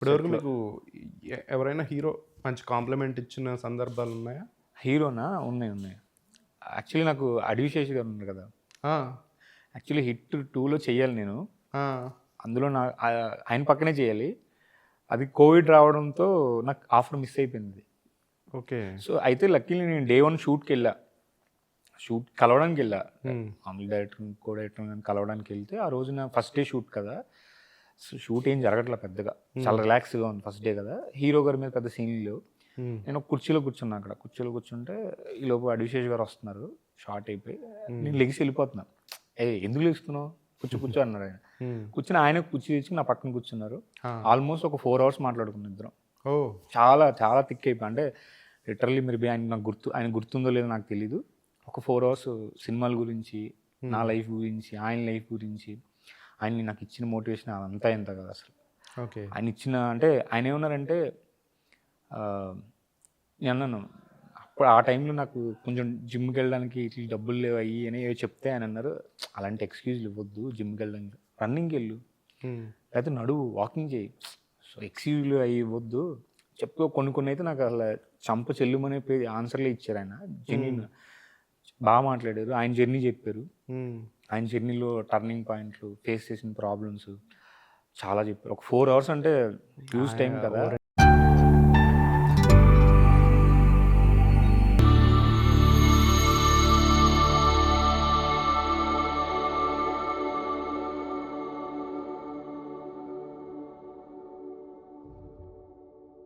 ఇప్పటివరకు సెట్‌లో. మీకు ఎవరైనా హీరో మంచి కాంప్లిమెంట్ ఇచ్చిన సందర్భాలున్నాయా? హీరోనా? ఉన్నాయి. ఉన్నాయి. యాక్చువల్లీ నాకు 'అడివిశేష్' గారు ఉన్నారు కదా! ఆ! యాక్చువల్లీ 'హిట్ 2లో చెయ్యాలి నేను. ఆ! అందులో ఆయన పక్కనే చేయాలి. అది కోవిడ్ రావడంతో నాకు ఆఫర్ మిస్ అయిపోయింది. ఓకే. సో, అయితే లక్కీలీ నేను డే 1 షూట్‌కెళ్ళా. షూట్ కలవడానికెళ్ళా. హ్మ్. మామూలు డైరెక్టర్‌ని, కో డైరెక్టర్‌ని గాని కలవడానికెళ్తే, ఆ రోజున ఫస్ట్ డే షూట్ కదా! సో, షూట్ ఏం జరగట్లే పెద్దగా. చాలా రిలాక్స్‌గా ఉంది ఫస్ట్ డే కదా! హీరో గారి మీద పెద్ద సీన్‌లు లేవు. హ్మ్. నేను ఒక కుర్చీలో కూర్చున్నా అక్కడ. కుర్చీలో కూర్చుంటే ఈలోపు అడివిశేష్ గారు వస్తున్నారు. షార్ట్ అయిపోయి. నేను లెగిసి వెళ్ళిపోతున్నా. "ఏయ్! ఎందుకు లెగుస్తున్నావు? కూర్చో, కూర్చో" అన్నారు ఆయన. హ్మ్. కూర్చొని ఆయనే కుర్చీ తెచ్చి నా పక్కన కూర్చున్నారు. ఆ! ఆల్మోస్ట్ ఒక 4 అవర్స్ మాట్లాడుకున్నాం ఇద్దరం. ఓహ్! చాలా చాలా థిక్ అయిపోయి అంటే లిటరల్లీ మేబీ ఆయన గుర్తుందో లేదో నాకు తెలీదు. ఒక 4 అవర్స్ సినిమాల గురించి, నా లైఫ్ గురించి, ఆయన లైఫ్ గురించి, ఆయన నాకు ఇచ్చిన మోటివేషన్ అదంతా ఇంత కాదు అసలు. ఓకే. ఆయన ఇచ్చిన అంటే ఆయన ఏమన్నారంటే నేనన్నాను అప్పుడు ఆ టైంలో నాకు కొంచెం జిమ్‌కెళ్ళడానికి ఇట్లా డబ్బులు లేవు అయ్యి అని ఏవో చెప్తే ఆయన అన్నారు, "అలాంటి ఎక్స్‌క్యూజ్‌లు ఇవ్వద్దు జిమ్‌కెళ్ళడానికి. రన్నింగ్‌కెళ్ళు. హ్మ్. లేకపోతే నడువు, వాకింగ్ చేయి. సో, ఎక్స్‌క్యూజ్‌లు అయి ఇవ్వద్దు." చెప్పు కొన్ని కొన్ని అయితే నాకు అసల చంప చెల్లుమనే ఆన్సర్‌లే ఇచ్చారాయన. జెన్యూన్ మాట్లాడారు. ఆయన జర్నీ చెప్పారు. హ్మ్. ఆయన జర్నీలో టర్నింగ్ పాయింట్లు, ఫేస్ చేసిన ప్రాబ్లమ్స్ చాలా చెప్పారు. ఒక 4 అవర్స్ అంటే హ్యూజ్ టైం కదా!